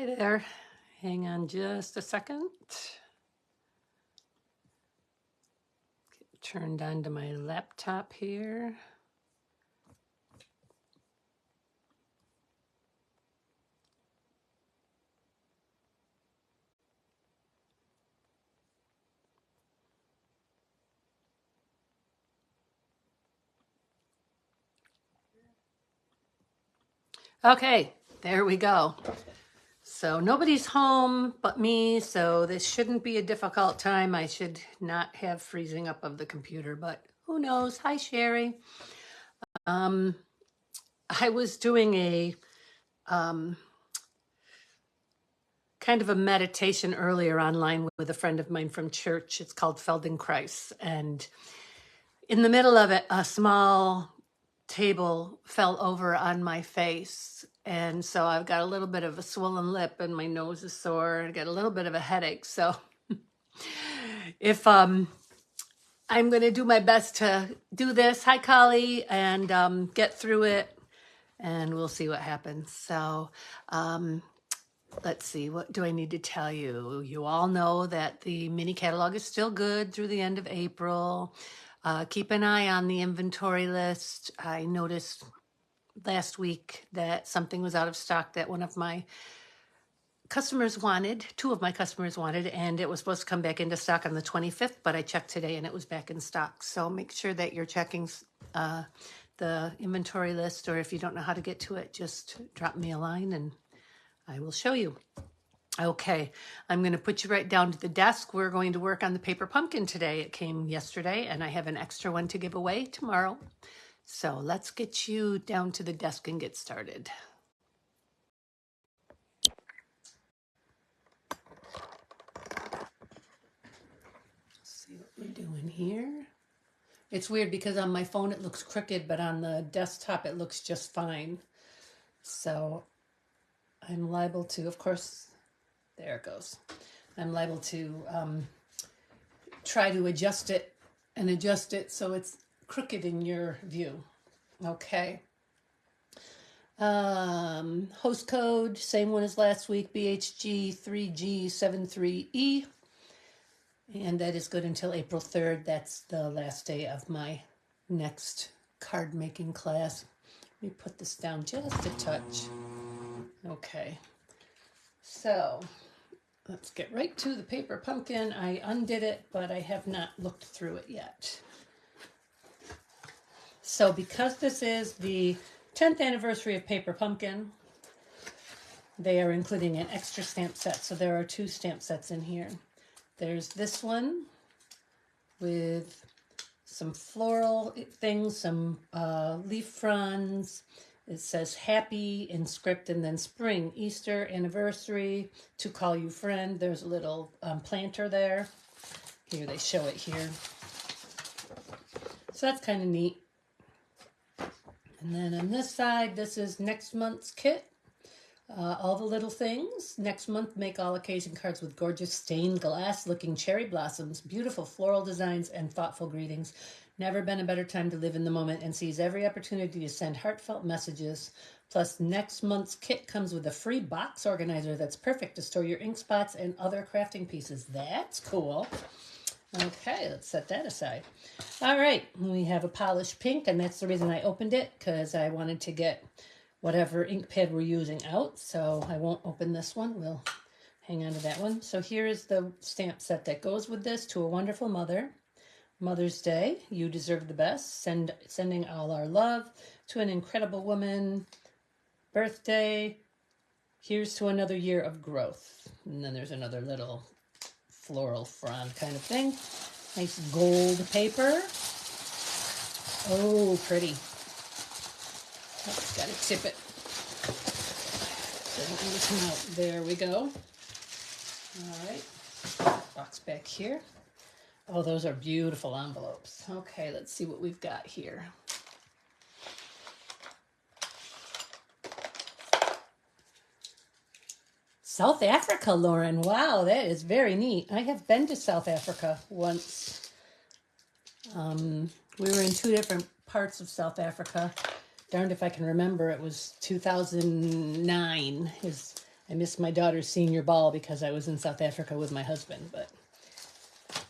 Hi there. Hang on just a second. Get turned on to my laptop here. Okay, there we go. So nobody's home but me, so this shouldn't be a difficult time. I should not have freezing up of the computer, but who knows? Hi, Sherry. I was doing a kind of a meditation earlier online with a friend of mine from church. It's called Feldenkrais. And in the middle of it, a small table fell over on my face. And so I've got a little bit of a swollen lip and my nose is sore and I got a little bit of a headache. So if I'm going to do my best to do this, hi Kali, and get through it, and we'll see what happens. So let's see, what do I need to tell you? You all know that the mini catalog is still good through the end of April. Keep an eye on the inventory list. I noticed last week that something was out of stock that one of my customers wanted, two of my customers wanted, and it was supposed to come back into stock on the 25th, but I checked today and it was back in stock. So make sure that you're checking the inventory list, or if you don't know how to get to it, just drop me a line and I will show you. Okay, I'm going to put you right down to the desk. We're going to work on the paper pumpkin today. It came yesterday and I have an extra one to give away tomorrow. So let's get you down to the desk and get started. Let's see what we're doing here. It's weird because on my phone it looks crooked, but on the desktop it looks just fine. So I'm liable to, of course, there it goes. I'm liable to try to adjust it so it's crooked in your view. Okay. Host code, same one as last week, BHG3G73E. And that is good until April 3rd. That's the last day of my next card making class. Let me put this down just a touch. Okay. So let's get right to the paper pumpkin. I undid it, but I have not looked through it yet. So because this is the 10th anniversary of Paper Pumpkin, they are including an extra stamp set. So there are 2 stamp sets in here. There's this one with some floral things, some leaf fronds. It says happy in script, and then spring, Easter, anniversary, to call you friend. There's a little planter there. Here, they show it here. So that's kind of neat. And then on this side, this is next month's kit. All the little things. Next month, make all occasion cards with gorgeous stained glass looking cherry blossoms, beautiful floral designs, and thoughtful greetings. Never been a better time to live in the moment and seize every opportunity to send heartfelt messages. Plus, next month's kit comes with a free box organizer that's perfect to store your ink spots and other crafting pieces. That's cool. Okay, let's set that aside. All right, we have a polished pink, and that's the reason I opened it, because I wanted to get whatever ink pad we're using out. So I won't open this one. We'll hang on to that one. So here is the stamp set that goes with this. To a wonderful mother. Mother's Day, you deserve the best. Sending all our love. To an incredible woman. Birthday. Here's to another year of growth. And then there's another little floral frond kind of thing. Nice gold paper. Oh, pretty. Oh, gotta tip it. So don't want to come out. There we go. All right. Box back here. Oh, those are beautiful envelopes. Okay, let's see what we've got here. South Africa, Lauren. Wow, that is very neat. I have been to South Africa once. We were in 2 different parts of South Africa. Darned if I can remember. It was 2009. I missed my daughter's senior ball because I was in South Africa with my husband, but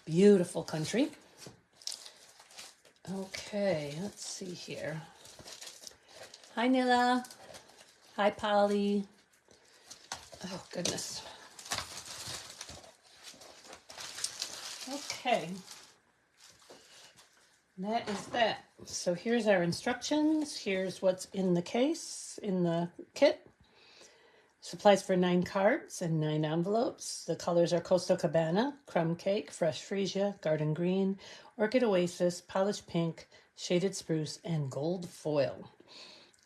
beautiful country. Okay, let's see here. Hi, Nilla. Hi, Polly. Oh, goodness. Okay. That is that. So here's our instructions. Here's what's in the case, in the kit. Supplies for 9 cards and 9 envelopes. The colors are Coastal Cabana, Crumb Cake, Fresh Freesia, Garden Green, Orchid Oasis, Polished Pink, Shaded Spruce, and Gold Foil.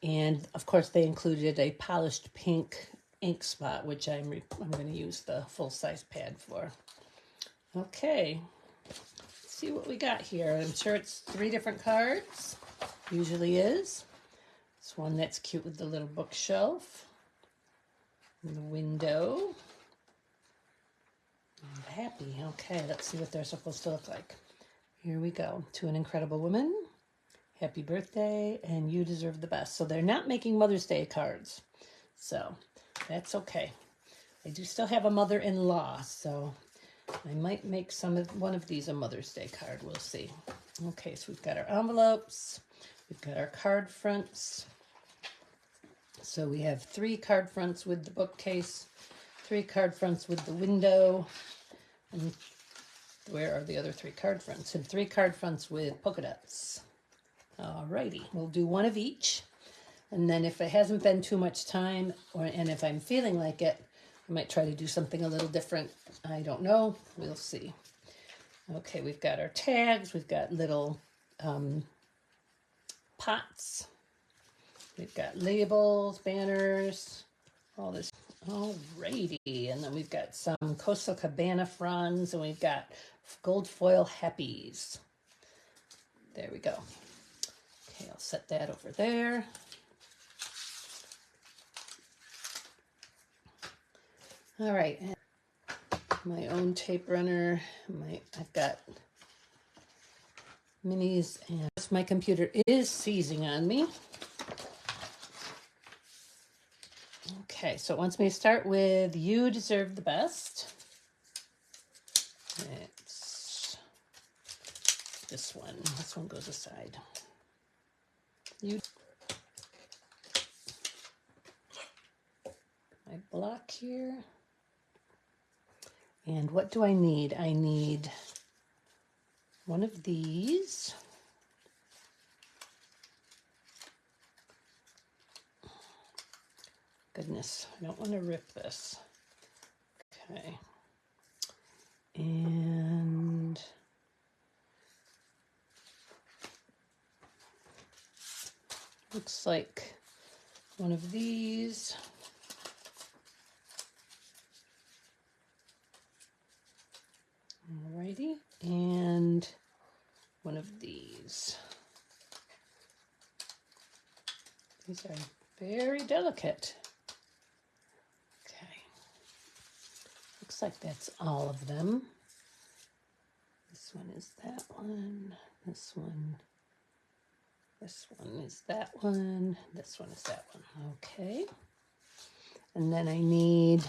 And of course they included a polished pink ink spot, which I'm going to use the full-size pad for. Okay, let's see what we got here. I'm sure it's 3 different cards. Usually is. It's one that's cute with the little bookshelf. The window. And happy. Okay, let's see what they're supposed to look like. Here we go. To an incredible woman. Happy birthday, and you deserve the best. So they're not making Mother's Day cards. So that's okay. I do still have a mother-in-law, so I might make one of these a Mother's Day card. We'll see. Okay, so we've got our envelopes. We've got our card fronts. So we have 3 card fronts with the bookcase, 3 card fronts with the window, and where are the other 3 card fronts? And 3 card fronts with polka dots. Alrighty, we'll do one of each, and then if it hasn't been too much time, and if I'm feeling like it, I might try to do something a little different. I don't know. We'll see. Okay, we've got our tags. We've got little pots. We've got labels, banners, all this. Alrighty, and then we've got some Coastal Cabana fronds, and we've got gold foil happies. There we go. Okay, I'll set that over there. All right, and my own tape runner. I've got minis, and my computer is seizing on me. Okay, so it wants me to start with You Deserve the Best. It's this one. This one goes aside. My block here. And what do I need? I need one of these. Goodness, I don't want to rip this. Okay. And looks like one of these. Alrighty, and one of these. These are very delicate. Okay, looks like that's all of them. This one is that one, this one is that one, this one is that one. Okay, and then I need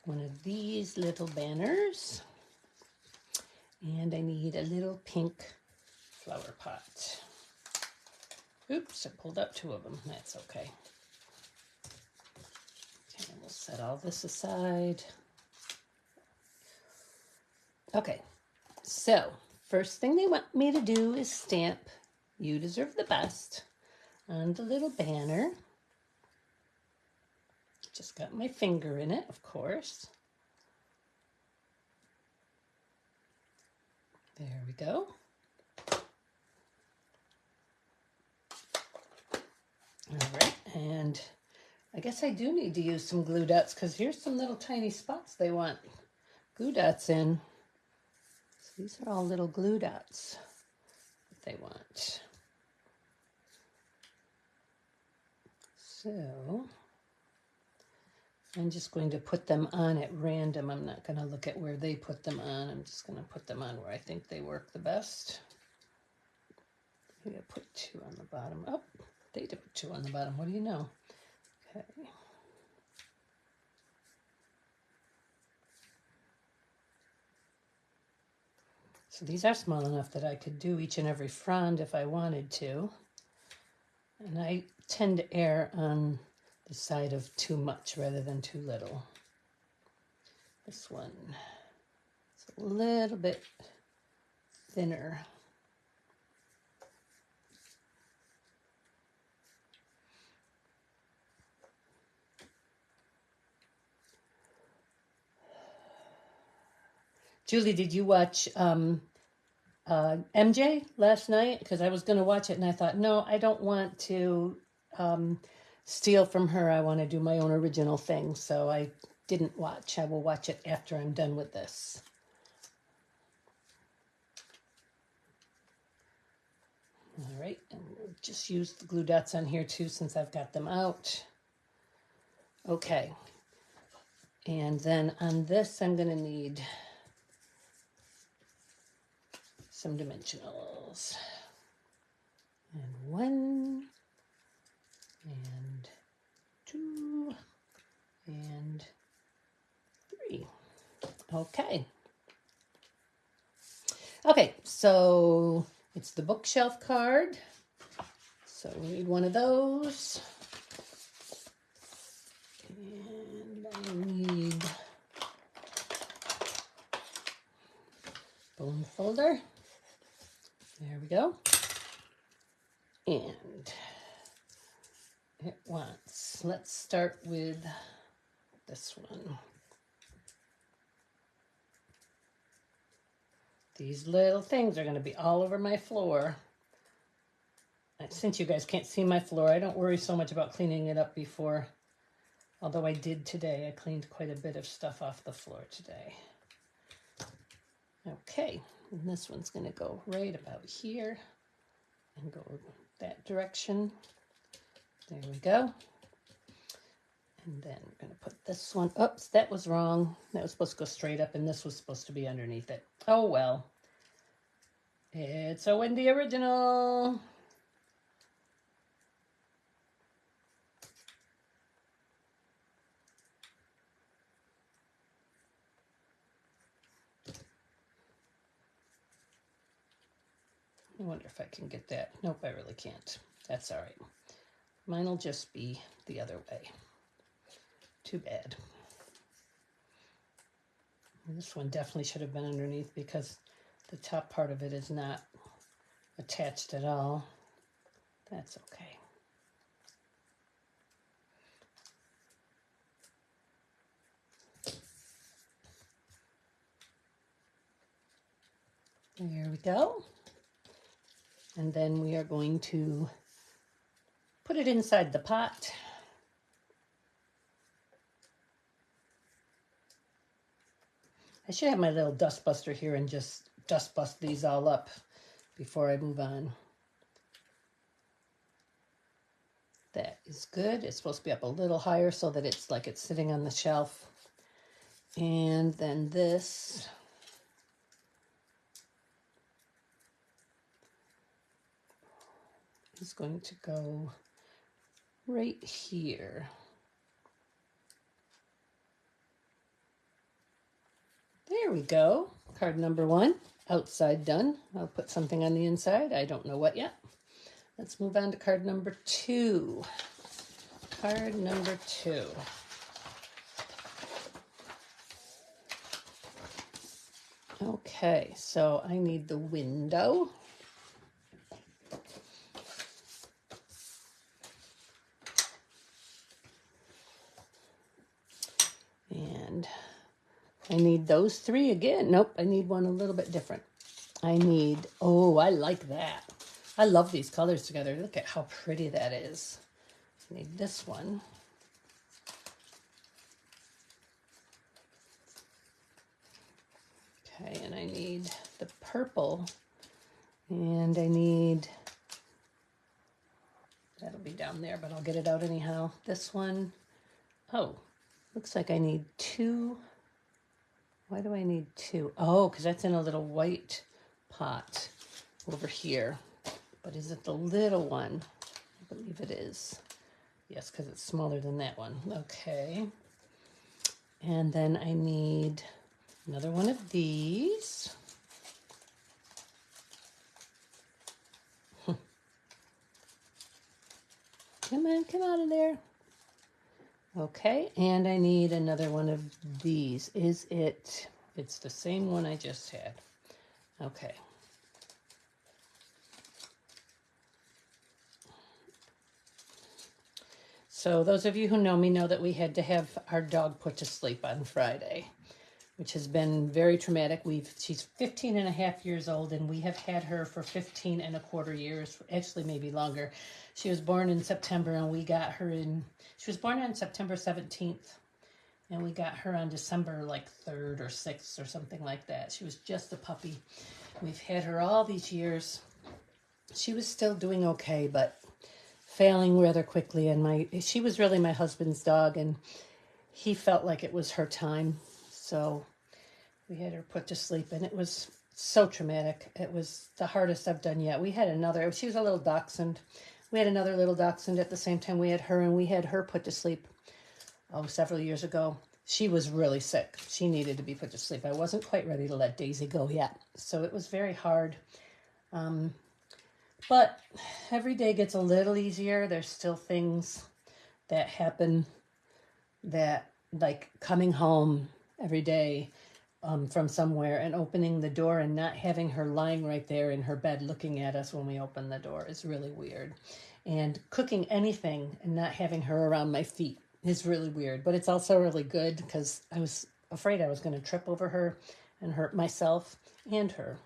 one of these little banners. And I need a little pink flower pot. Oops, I pulled up 2 of them. That's okay. Okay, we'll set all this aside. Okay, so first thing they want me to do is stamp You Deserve the Best on the little banner. Just got my finger in it, of course. There we go. All right, and I guess I do need to use some glue dots because here's some little tiny spots they want glue dots in. So these are all little glue dots that they want. So I'm just going to put them on at random. I'm not going to look at where they put them on. I'm just going to put them on where I think they work the best. Maybe I put 2 on the bottom. Oh, they did put 2 on the bottom. What do you know? Okay. So these are small enough that I could do each and every frond if I wanted to. And I tend to err on the side of too much rather than too little. This one is a little bit thinner. Julie, did you watch MJ last night? Because I was going to watch it and I thought, no, I don't want to steal from her. I want to do my own original thing. So I didn't watch. I will watch it after I'm done with this. All right, and we'll just use the glue dots on here too since I've got them out. Okay, and then on this I'm going to need some dimensionals. And 1, and 2, and 3. Okay. Okay, so it's the bookshelf card. So we need one of those. And I need bone folder. There we go. And it wants, let's start with this one. These little things are going to be all over my floor. Since you guys can't see my floor, I don't worry so much about cleaning it up before. Although I did today. I cleaned quite a bit of stuff off the floor today. Okay, and this one's going to go right about here and go that direction. There we go. And then we're going to put this one, oops, that was wrong. That was supposed to go straight up and this was supposed to be underneath it. Oh well. It's a Wendy original. I wonder if I can get that. Nope, I really can't. That's all right. Mine will just be the other way. Too bad. This one definitely should have been underneath because the top part of it is not attached at all. That's okay. There we go. And then we are going to put it inside the pot. I should have my little dust buster here and just dust bust these all up before I move on. That is good. It's supposed to be up a little higher so that it's like it's sitting on the shelf. And then this is going to go right here. There we go. Card number 1, outside done. I'll put something on the inside. I don't know what yet. Let's move on to card number 2. Card number 2. Okay, so I need the window. And I need those 3 again. Nope, I need one a little bit different. I need, oh, I like that. I love these colors together. Look at how pretty that is. I need this one. Okay, and I need the purple. And I need, that'll be down there, but I'll get it out anyhow. This one, oh, looks like I need 2. Why do I need 2? Oh, because that's in a little white pot over here. But is it the little one? I believe it is. Yes, because it's smaller than that one. Okay. And then I need another one of these. Come on, come out of there. Okay, and I need another one of these. Is it? It's the same one I just had. Okay. So those of you who know me know that we had to have our dog put to sleep on Friday, which has been very traumatic. She's 15 and a half years old, and we have had her for 15 and a quarter years, actually maybe longer. She was born in September, and we got her she was born on September 17th, and we got her on December like 3rd or 6th or something like that. She was just a puppy. We've had her all these years. She was still doing okay, but failing rather quickly, and she was really my husband's dog, and he felt like it was her time, so we had her put to sleep, and it was so traumatic. It was the hardest I've done yet. She was a little dachshund. We had another little dachshund at the same time we had her, and we had her put to sleep several years ago. She was really sick. She needed to be put to sleep. I wasn't quite ready to let Daisy go yet, so it was very hard. But every day gets a little easier. There's still things that happen that, like coming home every day from somewhere and opening the door and not having her lying right there in her bed looking at us when we open the door is really weird. And cooking anything and not having her around my feet is really weird. But it's also really good because I was afraid I was going to trip over her and hurt myself and her.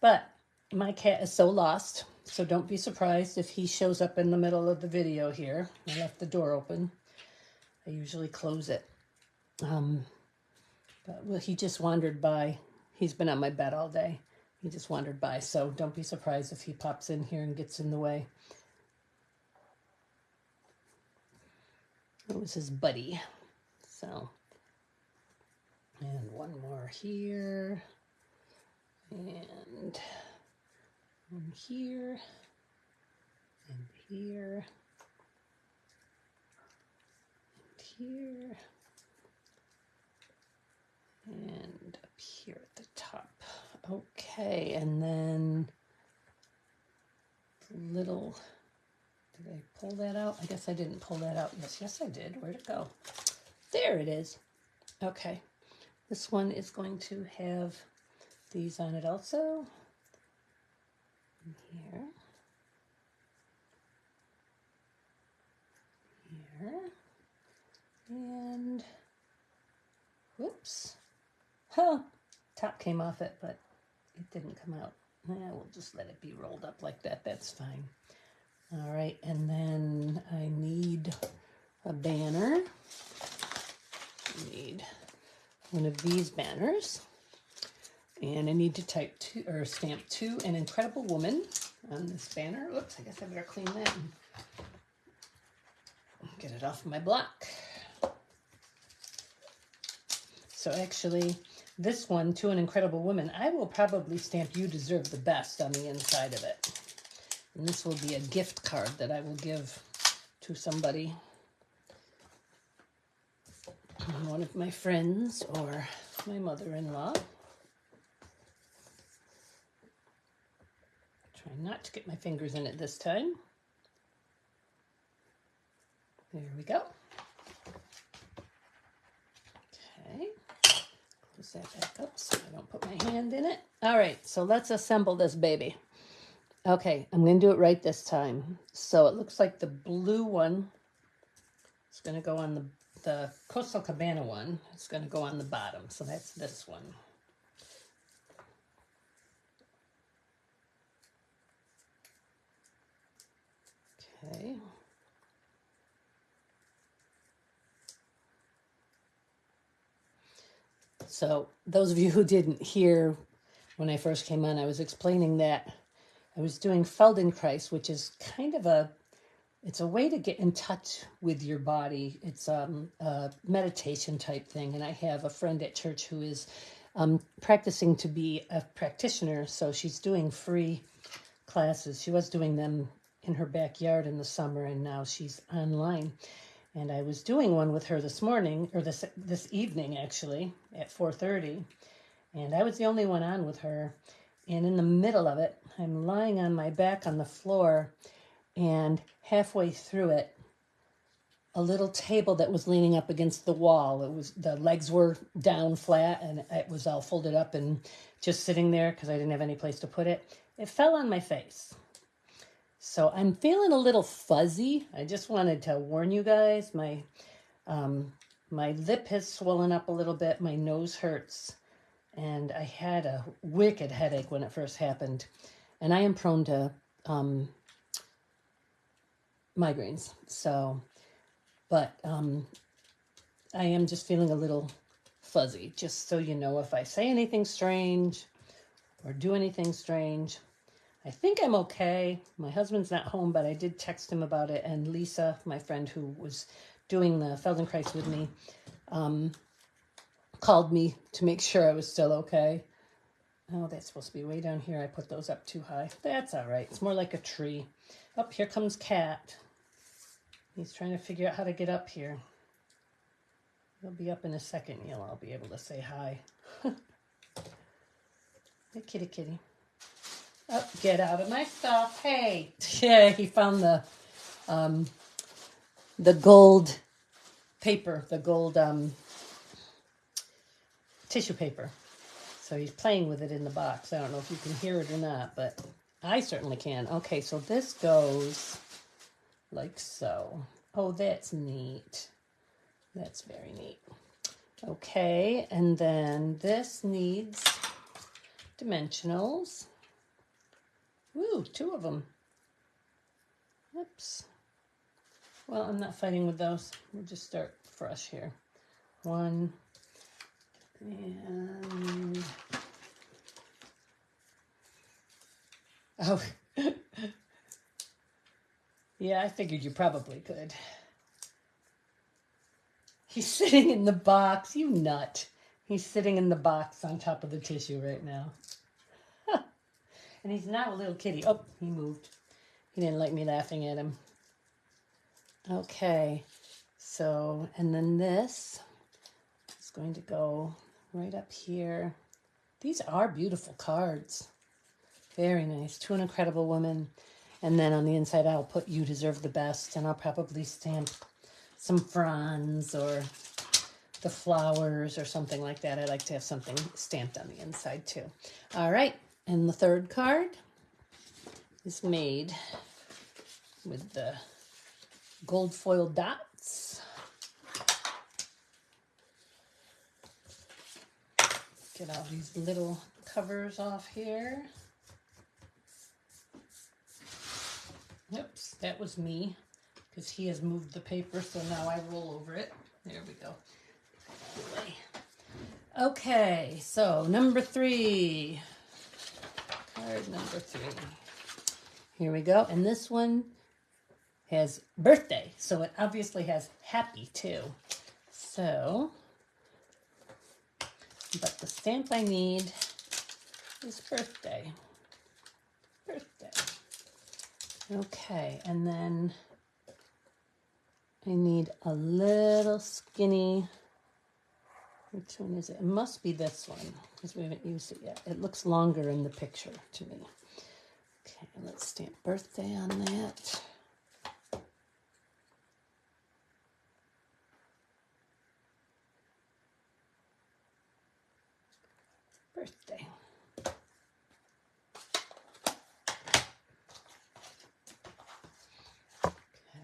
But my cat is so lost, so don't be surprised if he shows up in the middle of the video here. I left the door open. I usually close it. But he just wandered by. He's been on my bed all day. He just wandered by, so don't be surprised if he pops in here and gets in the way. It was his buddy. So, and one more here. And one here. And here. And here. And up here at the top. Okay, and then little, did I pull that out? I guess I didn't pull that out. Yes, I did. Where'd it go? There it is. Okay, this one is going to have these on it also. Here. Here. And, whoops. Huh, top came off it, but it didn't come out. We'll just let it be rolled up like that. That's fine. All right, and then I need a banner. I need one of these banners. And I need to type stamp to an incredible woman on this banner. Oops, I guess I better clean that and get it off my block. So actually, this one, to an incredible woman, I will probably stamp "You deserve the best" on the inside of it. And this will be a gift card that I will give to somebody. One of my friends or my mother-in-law. Try not to get my fingers in it this time. There we go. Okay. Close that back up so I don't put my hand in it. All right, so let's assemble this baby. Okay, I'm going to do it right this time. So it looks like the blue one is going to go on the Coastal Cabana one. It's going to go on the bottom, so that's this one. Okay. So those of you who didn't hear when I first came on, I was explaining that I was doing Feldenkrais, which is kind of it's a way to get in touch with your body. It's a meditation type thing. And I have a friend at church who is practicing to be a practitioner. So she's doing free classes. She was doing them in her backyard in the summer, and now she's online. And I was doing one with her this morning, or this evening actually, at 4:30. And I was the only one on with her. And in the middle of it, I'm lying on my back on the floor, and halfway through it, a little table that was leaning up against the wall. The legs were down flat and it was all folded up and just sitting there because I didn't have any place to put it. It fell on my face. So I'm feeling a little fuzzy. I just wanted to warn you guys. My lip has swollen up a little bit. My nose hurts. And I had a wicked headache when it first happened. And I am prone to migraines. So, but I am just feeling a little fuzzy. Just so you know, if I say anything strange or do anything strange, I think I'm okay. My husband's not home, but I did text him about it. And Lisa, my friend who was doing the Feldenkrais with me, called me to make sure I was still okay. Oh, that's supposed to be way down here. I put those up too high. That's all right. It's more like a tree. Oh, here comes Cat. He's trying to figure out how to get up here. He'll be up in a second. I'll be able to say hi. Hey, kitty, kitty. Oh, get out of my stuff. Hey. Yeah, he found the gold paper, the gold tissue paper. So he's playing with it in the box. I don't know if you can hear it or not, but I certainly can. Okay, so this goes like so. Oh, that's neat. That's very neat. Okay, and then this needs dimensionals. Woo, 2 of them. Oops. Well, I'm not fighting with those. We'll just start fresh here. 1 and... Oh, yeah, I figured you probably could. He's sitting in the box, you nut. He's sitting in the box on top of the tissue right now. And he's not a little kitty. Oh, he moved. He didn't like me laughing at him. Okay, so, and then this is going to go right up here. These are beautiful cards. Very nice. To an Incredible Woman. And then on the inside, I'll put You Deserve the Best. And I'll probably stamp some fronds or the flowers or something like that. I like to have something stamped on the inside too. All right. And the third card is made with the gold foil dots. Get all these little covers off here. Oops, that was me, because he has moved the paper, so now I roll over it. There we go. Okay, so number 3. Card number 3. Here we go. And this one has birthday, so it obviously has happy too. So, but the stamp I need is birthday. Birthday. Okay, and then I need a little skinny, which one is it? It must be this one, because we haven't used it yet. It looks longer in the picture to me. Okay, let's stamp birthday on that. Birthday.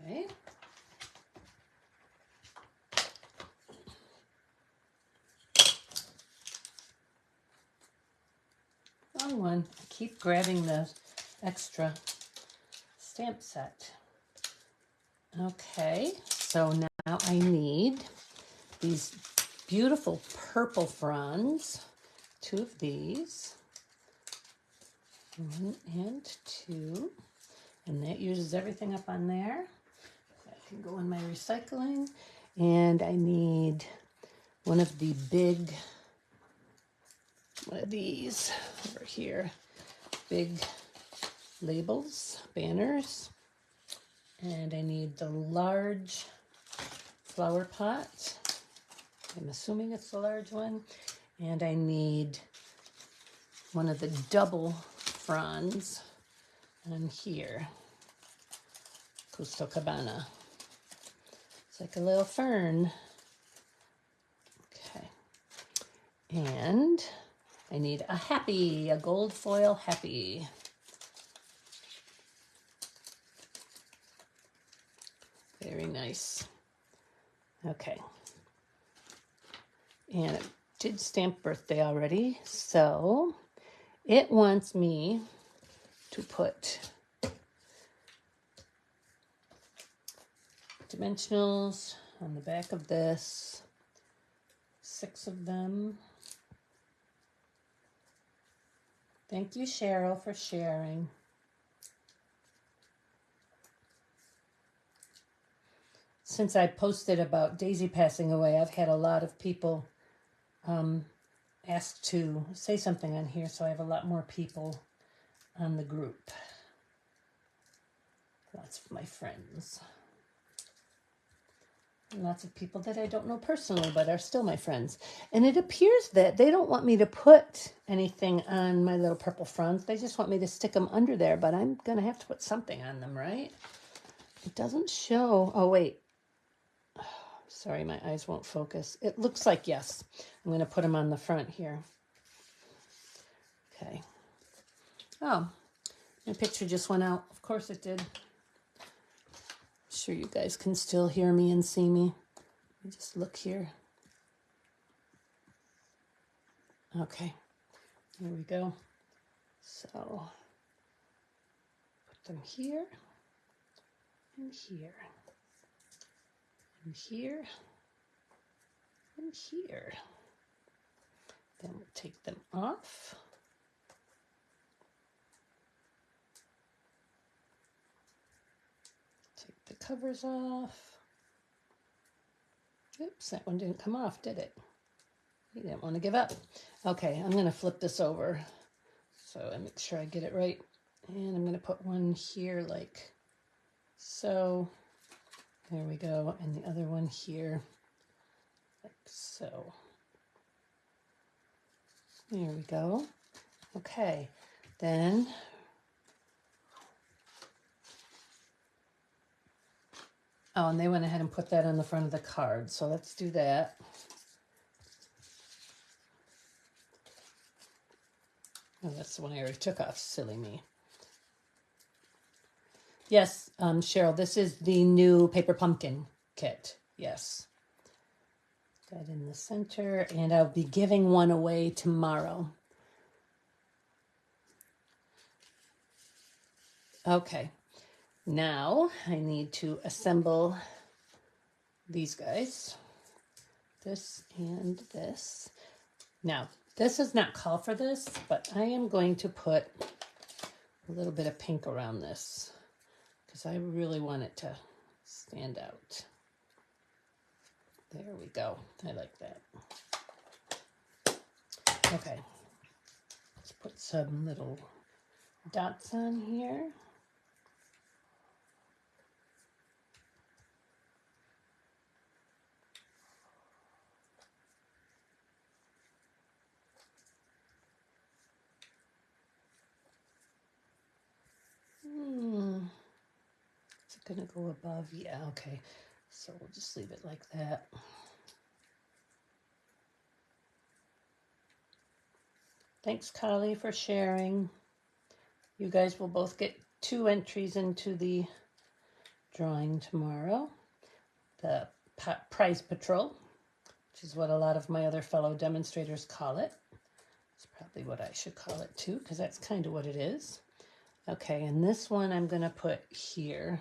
Okay. Wrong one. I keep grabbing the extra stamp set. Okay, so now I need these beautiful purple fronds. 2 of these. 1 and 2. And that uses everything up on there. That can go in my recycling. And I need one of the big, one of these over here, big labels, banners. And I need the large flower pot. I'm assuming it's the large one. And I need one of the double fronds on here. Gusto Cabana. It's like a little fern. Okay. And I need a happy, a gold foil happy. Very nice. Okay. And it did stamp birthday already, so it wants me to put dimensionals on the back of this, 6 of them. Thank you, Cheryl, for sharing. Since I posted about Daisy passing away, I've had a lot of people ask to say something on here, so I have a lot more people on the group. Lots of my friends. And lots of people that I don't know personally, but are still my friends. And it appears that they don't want me to put anything on my little purple fronds. They just want me to stick them under there, but I'm going to have to put something on them, right? It doesn't show. Oh, wait. Sorry, my eyes won't focus. It looks like yes. I'm going to put them on the front here. Okay. Oh, my picture just went out. Of course it did. I'm sure you guys can still hear me and see me. Let me just look here. Okay, here we go. So, put them here, and here, and here, and here. Then we'll take them off. Take the covers off. Oops, that one didn't come off, did it? You didn't want to give up. Okay, I'm going to flip this over so I make sure I get it right. And I'm going to put one here like so. There we go. And the other one here like so. There we go. Okay, then oh, and they went ahead and put that on the front of the card. So let's do that. Oh, that's the one I already took off. Silly me. Yes, Cheryl, this is the new paper pumpkin kit. Yes. That in the center, and I'll be giving one away tomorrow. Okay. Now I need to assemble these guys. This and this. Now, this does not call for this, but I am going to put a little bit of pink around this because I really want it to stand out. There we go. I like that. Okay. Let's put some little dots on here. Is it going to go above? Yeah, okay. So we'll just leave it like that. Thanks, Carly, for sharing. You guys will both get 2 entries into the drawing tomorrow. The prize patrol, which is what a lot of my other fellow demonstrators call it. It's probably what I should call it too, because that's kind of what it is. Okay, and this one I'm going to put here,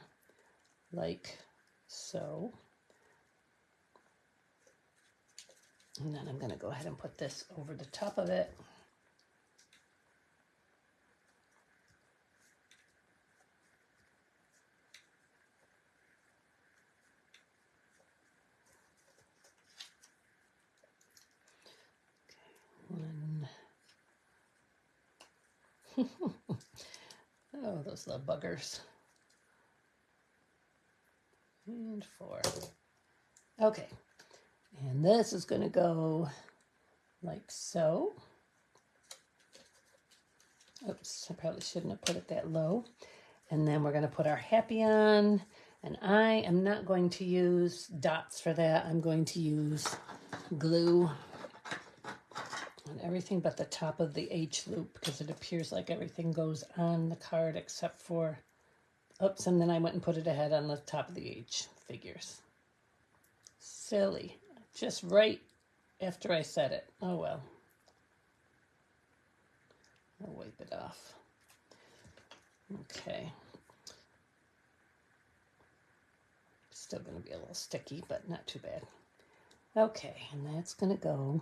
like so. And then I'm going to go ahead and put this over the top of it. Okay, 1. Oh, those little buggers. And 4. Okay, and this is going to go like so. Oops, I probably shouldn't have put it that low. And then we're going to put our happy on, And I am not going to use dots for that. I'm going to use glue on everything but the top of the H loop, because it appears like everything goes on the card except for, oops, and then I went and put it ahead on the top of the H. Figures. Silly. Just right after I said it. Oh well. I'll wipe it off. Okay. Still going to be a little sticky, but not too bad. Okay, and that's going to go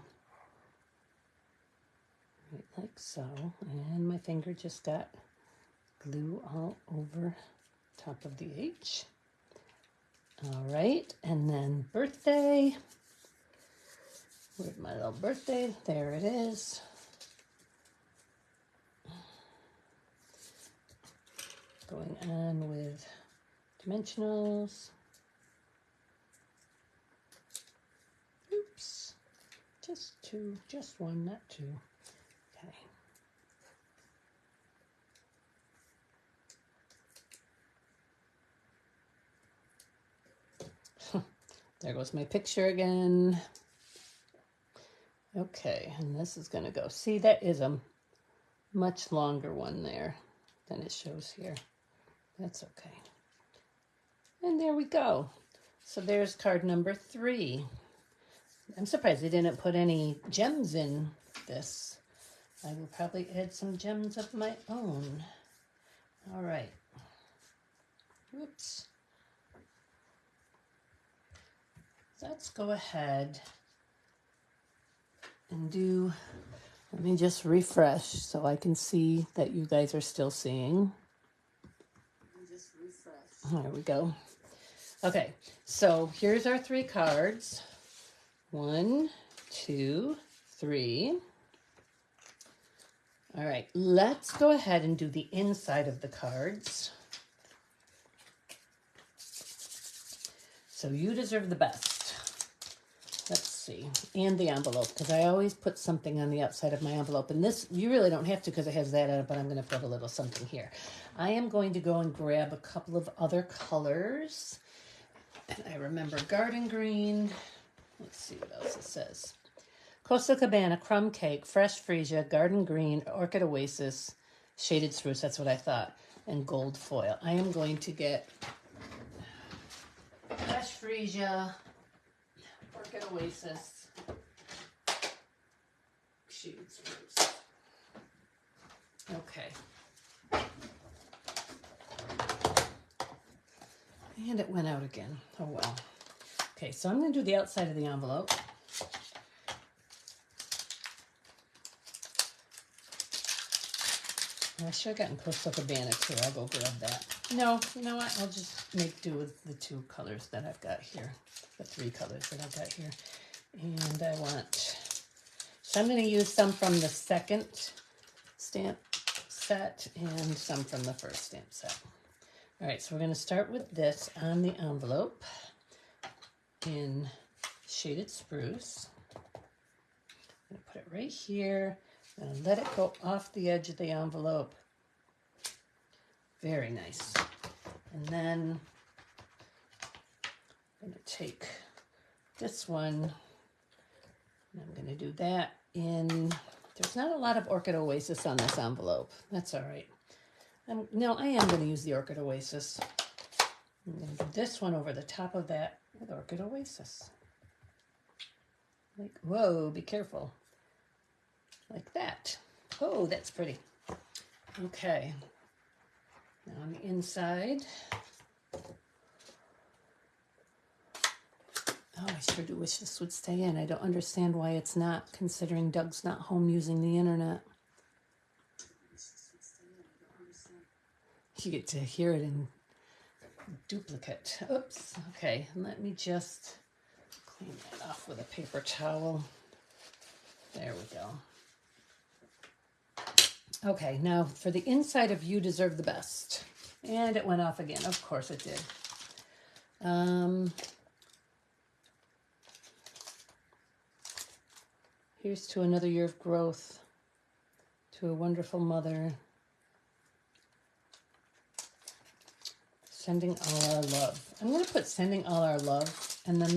right like so. And my finger just got glue all over top of the H. All right, and then birthday. Where's my little birthday? There it is. Going on with dimensionals. Oops, just two, just one, not two. Okay. There goes my picture again. Okay, and this is going to go. See, that is a much longer one there than it shows here. That's okay. And there we go. So there's card number 3. I'm surprised they didn't put any gems in this. I will probably add some gems of my own. All right. Whoops. Let's go ahead and do, let me just refresh so I can see that you guys are still seeing. Just refresh. There we go. Okay, so here's our 3 cards. 1, 2, 3. All right, let's go ahead and do the inside of the cards. So you deserve the best. Let's see, and the envelope, because I always put something on the outside of my envelope. And this, you really don't have to because it has that on it, but I'm going to put a little something here. I am going to go and grab a couple of other colors. And I remember garden green. Let's see what else it says. Coastal Cabana, crumb cake, fresh freesia, garden green, orchid oasis, shaded spruce. That's what I thought. And gold foil. I am going to get fresh freesia, orchid oasis, shaded spruce. Okay. And it went out again. Oh well. Okay, so I'm going to do the outside of the envelope. I should have gotten Coastal Cabana too. I'll go grab that. No, you know what? I'll just make do with the 2 colors that I've got here. The 3 colors that I've got here. And I want, so I'm going to use some from the second stamp set and some from the first stamp set. All right, so we're going to start with this on the envelope in shaded spruce. I'm going to put it right here. I'm going to let it go off the edge of the envelope. Very nice. And then I'm going to take this one, and I'm going to do that in, there's not a lot of Orchid Oasis on this envelope. That's all right. No, I am going to use the Orchid Oasis. I'm going to do this one over the top of that with Orchid Oasis. Like, whoa, be careful. Like that. Oh, that's pretty. Okay. Now on the inside. Oh, I sure do wish this would stay in. I don't understand why it's not, considering Doug's not home using the internet. You get to hear it in duplicate. Oops. Okay, let me just clean that off with a paper towel. There we go. Okay, now for the inside of You Deserve the Best. And it went off again. Of course it did. Here's to another year of growth, to a wonderful mother. Sending all our love. I'm going to put sending all our love, and then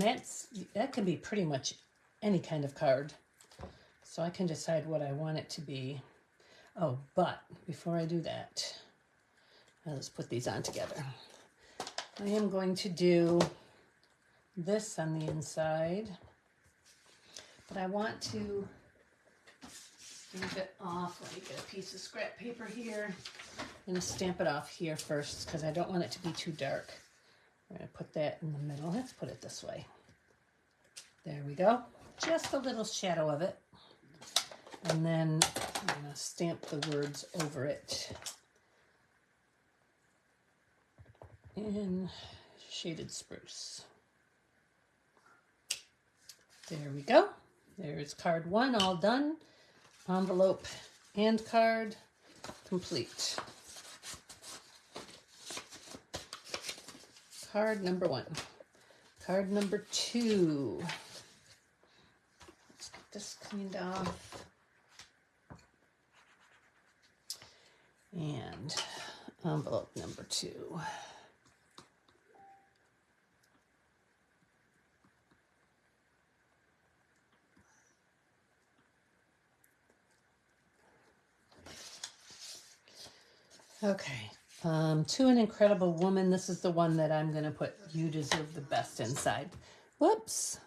that can be pretty much any kind of card. So I can decide what I want it to be. Oh, but before I do that, let's put these on together. I am going to do this on the inside, but I want to stamp it off. Let me get a piece of scrap paper here. I'm going to stamp it off here first because I don't want it to be too dark. I'm going to put that in the middle. Let's put it this way. There we go. Just a little shadow of it. And then I'm going to stamp the words over it in Shaded Spruce. There we go. There's card 1 all done. Envelope and card complete. Card number 1. Card number 2. Let's get this cleaned off. And envelope number 2. Okay, To an Incredible Woman. This is the one that I'm going to put You Deserve the Best inside. Whoops.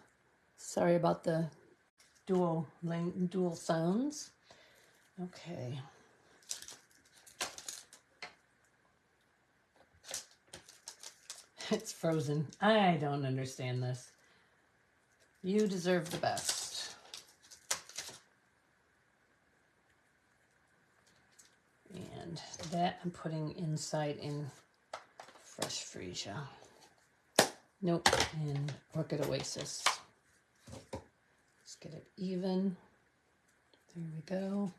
Sorry about the dual sounds. Okay. It's frozen. I don't understand this. You deserve the best. And that I'm putting inside in Fresh Freesia. Nope, in Orchid Oasis. Let's get it even. There we go.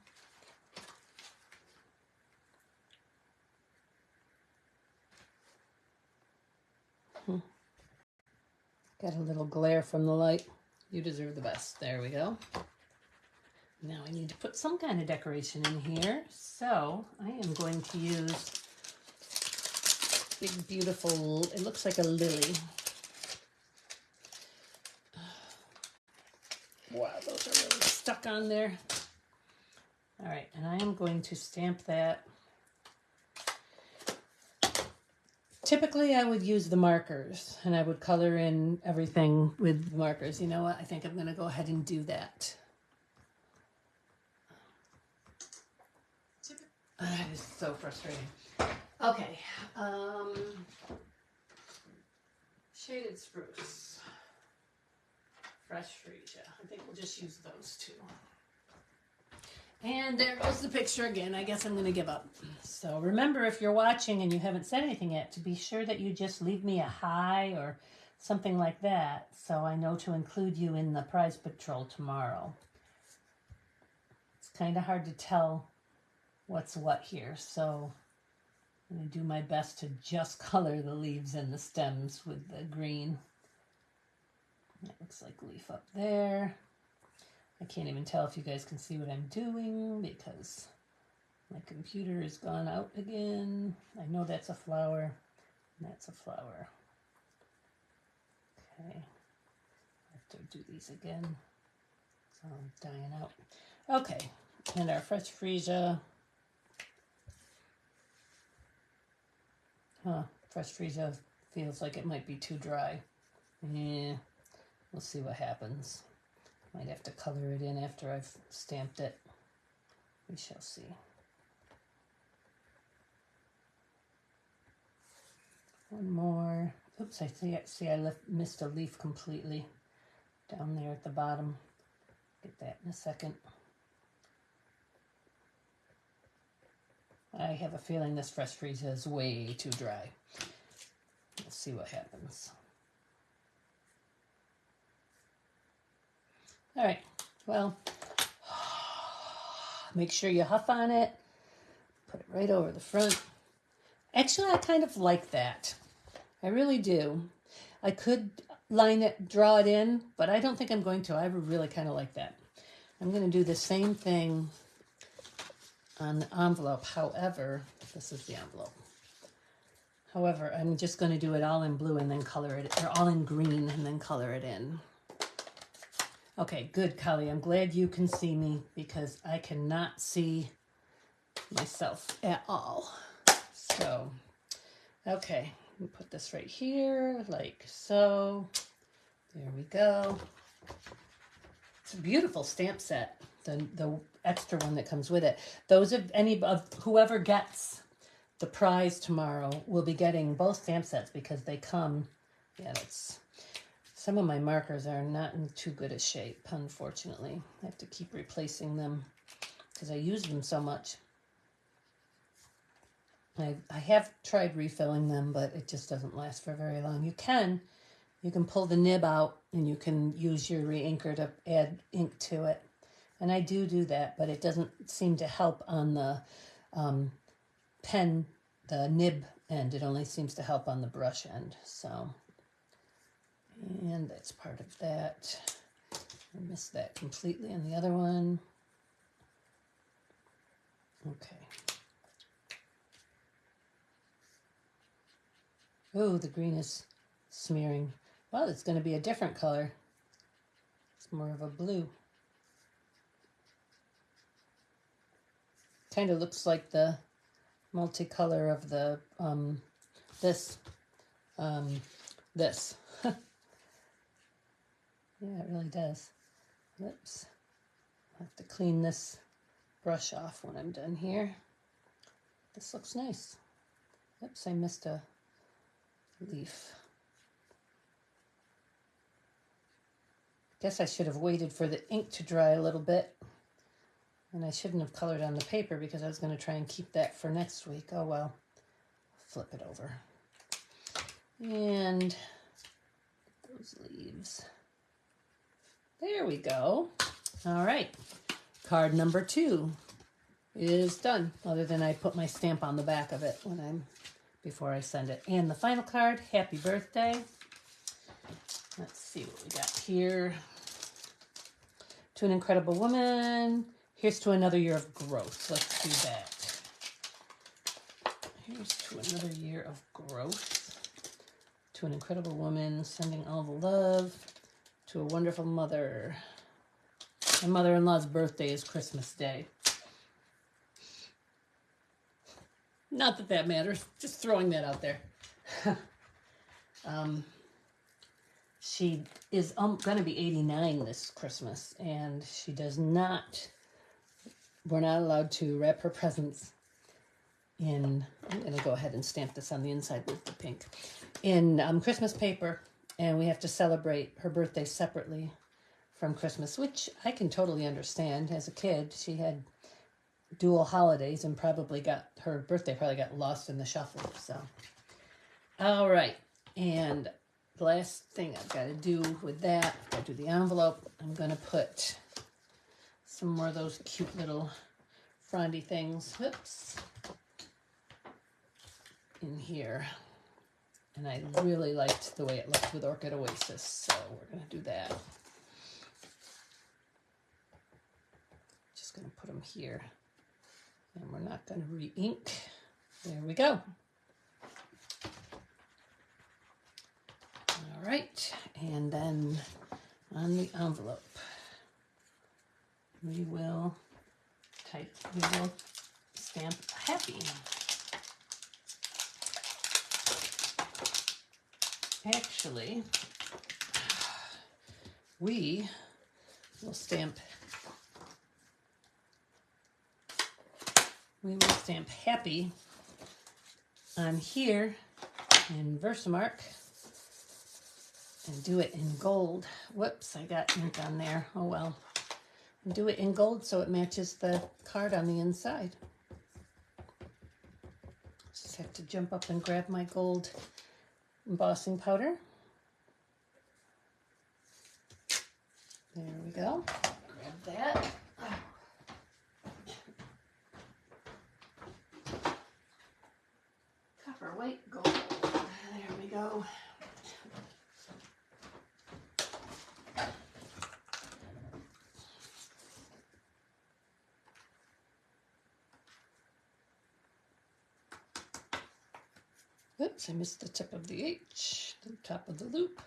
Got a little glare from the light. You deserve the best. There we go. Now I need to put some kind of decoration in here. So I am going to use big, beautiful, it looks like a lily. Wow, those are really stuck on there. All right, and I am going to stamp that. Typically, I would use the markers, and I would color in everything with the markers. You know what? I think I'm going to go ahead and do that. That is so frustrating. Okay. Shaded Spruce. Fresh Freesia. I think we'll just use those two. And there goes the picture again. I guess I'm going to give up. So remember, if you're watching and you haven't said anything yet, to be sure that you just leave me a hi or something like that so I know to include you in the prize patrol tomorrow. It's kind of hard to tell what's what here, so I'm going to do my best to just color the leaves and the stems with the green. That looks like leaf up there. I can't even tell if you guys can see what I'm doing because my computer has gone out again. I know that's a flower, and that's a flower. Okay, I have to do these again. So I'm dying out. Okay, and our Fresh Freesia. Fresh Freesia feels like it might be too dry. Yeah, we'll see what happens. Might have to color it in after I've stamped it. We shall see. One more. Oops, I see I missed a leaf completely down there at the bottom. Get that in a second. I have a feeling this Fresh Freesia is way too dry. Let's see what happens. All right, well, make sure you huff on it. Put it right over the front. Actually, I kind of like that. I really do. I could line it, draw it in, but I don't think I'm going to. I really kind of like that. I'm going to do the same thing on the envelope. However, this is the envelope. However, I'm just going to do it all in blue and then color it, or all in green and then color it in. Okay, good, Kali. I'm glad you can see me because I cannot see myself at all. So, okay, we put this right here like so. There we go. It's a beautiful stamp set, the extra one that comes with it. Those of any of whoever gets the prize tomorrow will be getting both stamp sets because they come, yeah, that's, some of my markers are not in too good a shape, unfortunately. I have to keep replacing them because I use them so much. I have tried refilling them, but it just doesn't last for very long. You can pull the nib out and you can use your re-inker to add ink to it. And I do that, but it doesn't seem to help on the pen, the nib end. It only seems to help on the brush end. So, and that's part of that. I missed that completely on the other one. Okay. Oh, the green is smearing. Well, it's going to be a different color. It's more of a blue. Kind of looks like the multicolor of the this. Yeah, it really does. Oops. I'll have to clean this brush off when I'm done here. This looks nice. Oops, I missed a leaf. Guess I should have waited for the ink to dry a little bit. And I shouldn't have colored on the paper because I was going to try and keep that for next week. Oh well. Flip it over. And those leaves. There we go. All right. Card number 2 is done. Other than I put my stamp on the back of it before I send it. And the final card, happy birthday. Let's see what we got here. To an incredible woman. Here's to another year of growth. Let's do that. Here's to another year of growth. To an incredible woman, sending all the love. To a wonderful mother. My mother-in-law's birthday is Christmas Day. Not that that matters, just throwing that out there. She is going to be 89 this Christmas, and she does not, we're not allowed to wrap her presents in, I'm going to go ahead and stamp this on the inside with the pink, in Christmas paper, and we have to celebrate her birthday separately from Christmas, which I can totally understand. As a kid, she had dual holidays and her birthday probably got lost in the shuffle. So, all right. And the last thing I've got to do with that, I've got to do the envelope. I'm going to put some more of those cute little frondy things, whoops, in here. And I really liked the way it looked with Orchid Oasis, so we're going to do that. Just going to put them here. And we're not going to re-ink. There we go. All right, and then on the envelope, we will stamp happy. Actually, we will stamp happy on here in Versamark and do it in gold. Whoops, I got ink on there. Oh well. And do it in gold so it matches the card on the inside. Just have to jump up and grab my gold embossing powder. There we go. Grab that. Copper white gold. There we go. Oop. Oops, I missed the tip of the H, the top of the loop.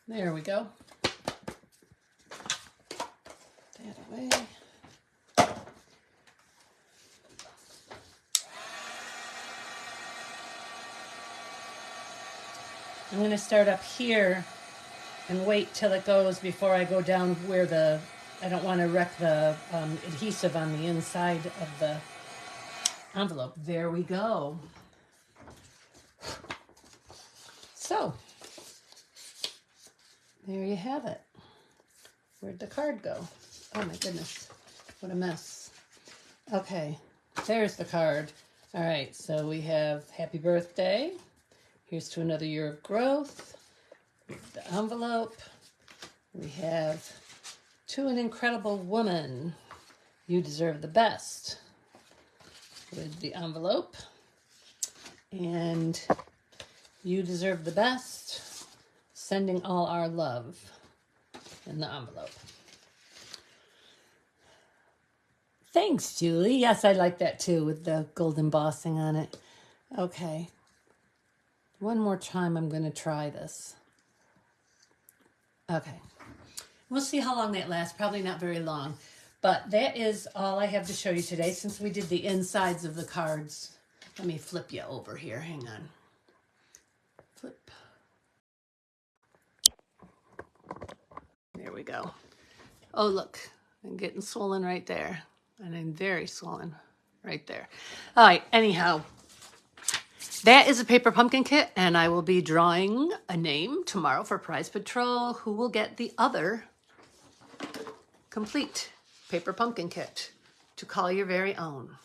There we go. That away. I'm going to start up here and wait till it goes before I go down where the, I don't want to wreck the adhesive on the inside of the envelope. There we go. So, there you have it. Where'd the card go? Oh my goodness, what a mess. Okay, there's the card. All right, so we have happy birthday. Here's to another year of growth. The envelope. We have to an incredible woman. You deserve the best. With the envelope. And you deserve the best. Sending all our love in the envelope. Thanks, Julie. Yes, I like that too with the gold embossing on it. Okay. One more time, I'm going to try this. Okay. We'll see how long that lasts. Probably not very long. But that is all I have to show you today since we did the insides of the cards. Let me flip you over here. Hang on. Flip. There we go. Oh, look. I'm getting swollen right there. And I'm very swollen right there. All right. Anyhow. That is a paper pumpkin kit, and I will be drawing a name tomorrow for Prize Patrol who will get the other complete paper pumpkin kit to call your very own.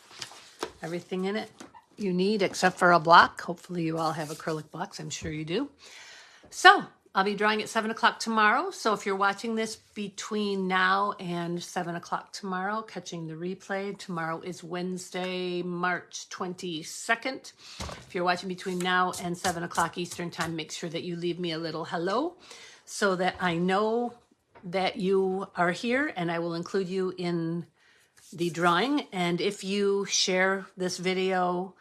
Everything in it you need except for a block. Hopefully you all have acrylic blocks. I'm sure you do. So I'll be drawing at 7 o'clock tomorrow. So if you're watching this between now and 7 o'clock tomorrow, catching the replay, tomorrow is Wednesday, March 22nd. If you're watching between now and 7 o'clock Eastern time, make sure that you leave me a little hello so that I know that you are here and I will include you in the drawing. And if you share this video,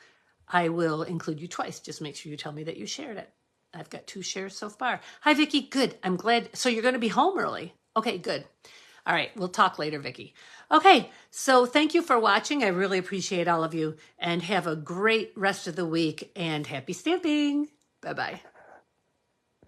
I will include you twice. Just make sure you tell me that you shared it. I've got 2 shares so far. Hi, Vicki. Good. I'm glad. So you're going to be home early. Okay, good. All right. We'll talk later, Vicki. Okay. So thank you for watching. I really appreciate all of you and have a great rest of the week and happy stamping. Bye-bye.